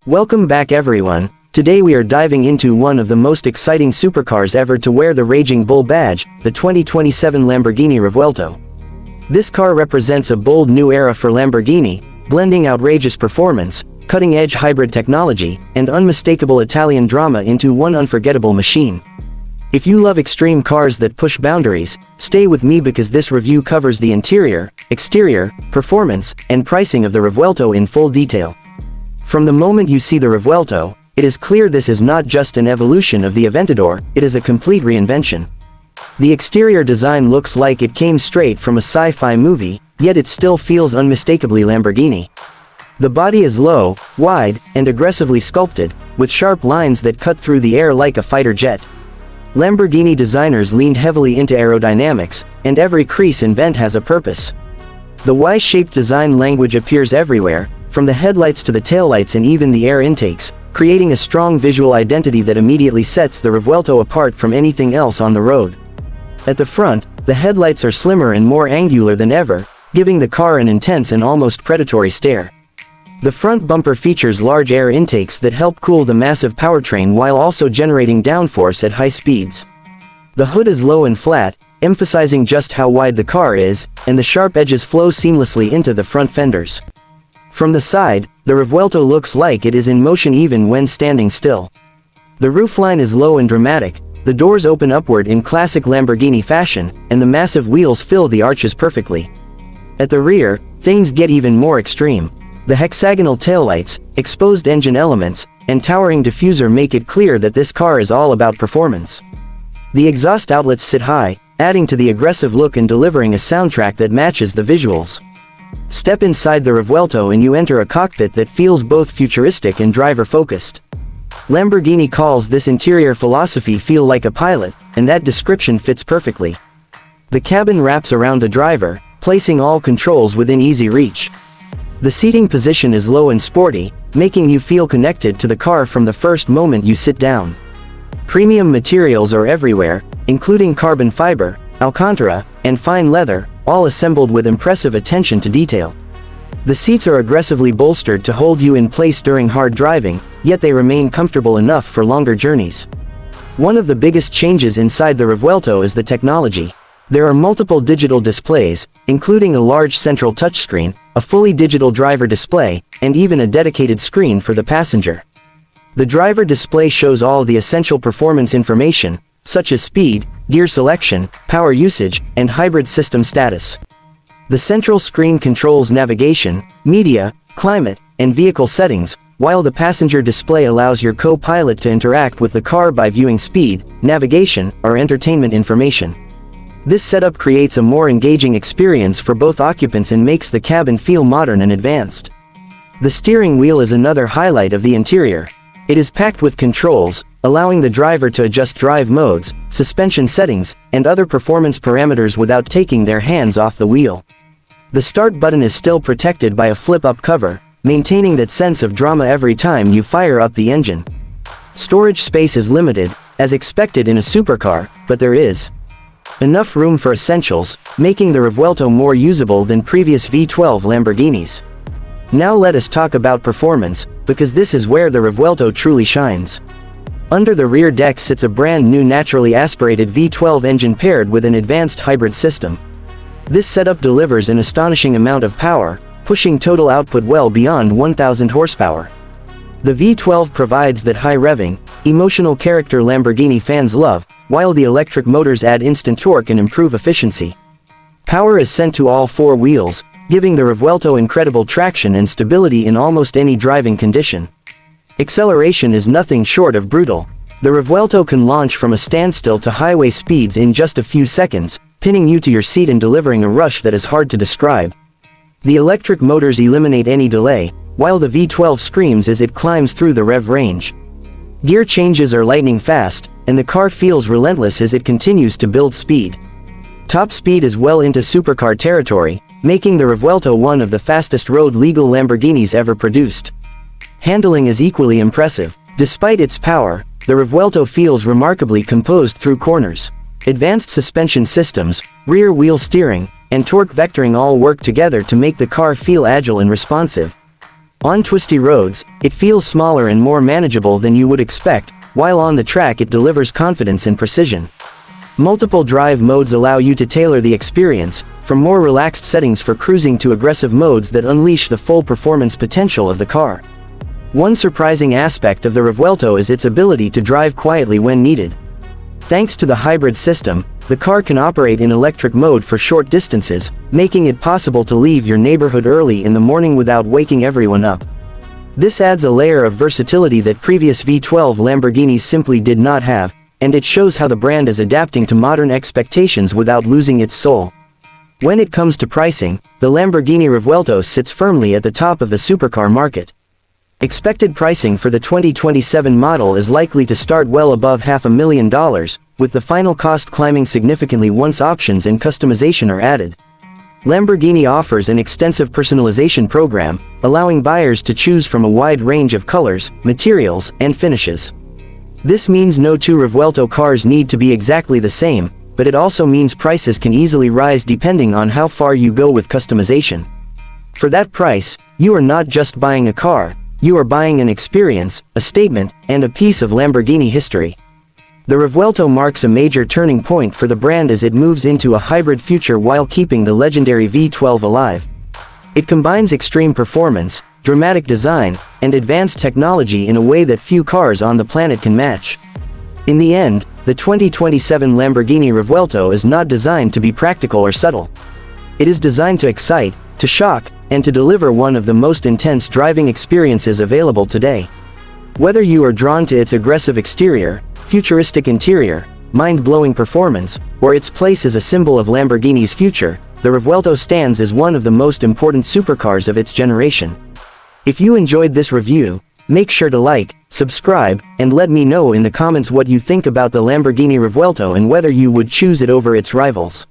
Welcome back everyone. Today we are diving into one of the most exciting supercars ever to wear the Raging Bull badge, the 2027 Lamborghini Revuelto. This car represents a bold new era for Lamborghini, blending outrageous performance, cutting-edge hybrid technology, and unmistakable Italian drama into one unforgettable machine. If you love extreme cars that push boundaries, stay with me because this review covers the interior, exterior, performance, and pricing of the Revuelto in full detail. From the moment you see the Revuelto, it is clear this is not just an evolution of the Aventador, it is a complete reinvention. The exterior design looks like it came straight from a sci-fi movie, yet it still feels unmistakably Lamborghini. The body is low, wide, and aggressively sculpted, with sharp lines that cut through the air like a fighter jet. Lamborghini designers leaned heavily into aerodynamics, and every crease and vent has a purpose. The Y-shaped design language appears everywhere, from the headlights to the taillights and even the air intakes, creating a strong visual identity that immediately sets the Revuelto apart from anything else on the road. At the front, the headlights are slimmer and more angular than ever, giving the car an intense and almost predatory stare. The front bumper features large air intakes that help cool the massive powertrain while also generating downforce at high speeds. The hood is low and flat, emphasizing just how wide the car is, and the sharp edges flow seamlessly into the front fenders. From the side, the Revuelto looks like it is in motion even when standing still. The roofline is low and dramatic, the doors open upward in classic Lamborghini fashion, and the massive wheels fill the arches perfectly. At the rear, things get even more extreme. The hexagonal taillights, exposed engine elements, and towering diffuser make it clear that this car is all about performance. The exhaust outlets sit high, adding to the aggressive look and delivering a soundtrack that matches the visuals. Step inside the Revuelto and you enter a cockpit that feels both futuristic and driver-focused. Lamborghini calls this interior philosophy "feel like a pilot," and that description fits perfectly. The cabin wraps around the driver, placing all controls within easy reach. The seating position is low and sporty, making you feel connected to the car from the first moment you sit down. Premium materials are everywhere, including carbon fiber, Alcantara, and fine leather, all assembled with impressive attention to detail. The seats are aggressively bolstered to hold you in place during hard driving, yet they remain comfortable enough for longer journeys. One of the biggest changes inside the Revuelto is the technology. There are multiple digital displays, including a large central touchscreen, a fully digital driver display, and even a dedicated screen for the passenger. The driver display shows all the essential performance information, such as speed, gear selection, power usage, and hybrid system status. The central screen controls navigation, media, climate, and vehicle settings, while the passenger display allows your co-pilot to interact with the car by viewing speed, navigation, or entertainment information. This setup creates a more engaging experience for both occupants and makes the cabin feel modern and advanced. The steering wheel is another highlight of the interior. It is packed with controls, allowing the driver to adjust drive modes, suspension settings, and other performance parameters without taking their hands off the wheel. The start button is still protected by a flip-up cover, maintaining that sense of drama every time you fire up the engine. Storage space is limited, as expected in a supercar, but there is enough room for essentials, making the Revuelto more usable than previous V12 Lamborghinis. Now let us talk about performance, because this is where the Revuelto truly shines. Under the rear deck sits a brand new naturally aspirated V12 engine paired with an advanced hybrid system. This setup delivers an astonishing amount of power, pushing total output well beyond 1,000 horsepower. The V12 provides that high-revving, emotional character Lamborghini fans love, while the electric motors add instant torque and improve efficiency. Power is sent to all four wheels, giving the Revuelto incredible traction and stability in almost any driving condition. Acceleration is nothing short of brutal. The Revuelto can launch from a standstill to highway speeds in just a few seconds, pinning you to your seat and delivering a rush that is hard to describe. The electric motors eliminate any delay, while the V12 screams as it climbs through the rev range. Gear changes are lightning fast, and the car feels relentless as it continues to build speed. Top speed is well into supercar territory, making the Revuelto one of the fastest road-legal Lamborghinis ever produced. Handling is equally impressive. Despite its power, the Revuelto feels remarkably composed through corners. Advanced suspension systems, rear wheel steering, and torque vectoring all work together to make the car feel agile and responsive. On twisty roads, it feels smaller and more manageable than you would expect, while on the track it delivers confidence and precision. Multiple drive modes allow you to tailor the experience, from more relaxed settings for cruising to aggressive modes that unleash the full performance potential of the car. One surprising aspect of the Revuelto is its ability to drive quietly when needed. Thanks to the hybrid system, the car can operate in electric mode for short distances, making it possible to leave your neighborhood early in the morning without waking everyone up. This adds a layer of versatility that previous V12 Lamborghinis simply did not have, and it shows how the brand is adapting to modern expectations without losing its soul. When it comes to pricing, the Lamborghini Revuelto sits firmly at the top of the supercar market. Expected pricing for the 2027 model is likely to start well above $500,000, with the final cost climbing significantly once options and customization are added. Lamborghini offers an extensive personalization program, allowing buyers to choose from a wide range of colors, materials, and finishes. This means no two Revuelto cars need to be exactly the same, but it also means prices can easily rise depending on how far you go with customization. For that price, you are not just buying a car, you are buying an experience, a statement, and a piece of Lamborghini history. The Revuelto marks a major turning point for the brand as it moves into a hybrid future while keeping the legendary V12 alive. It combines extreme performance, dramatic design, and advanced technology in a way that few cars on the planet can match. In the end, the 2027 Lamborghini Revuelto is not designed to be practical or subtle. It is designed to excite, to shock, and to deliver one of the most intense driving experiences available today. Whether you are drawn to its aggressive exterior, futuristic interior, mind-blowing performance, or its place as a symbol of Lamborghini's future, the Revuelto stands as one of the most important supercars of its generation. If you enjoyed this review, make sure to like, subscribe, and let me know in the comments what you think about the Lamborghini Revuelto and whether you would choose it over its rivals.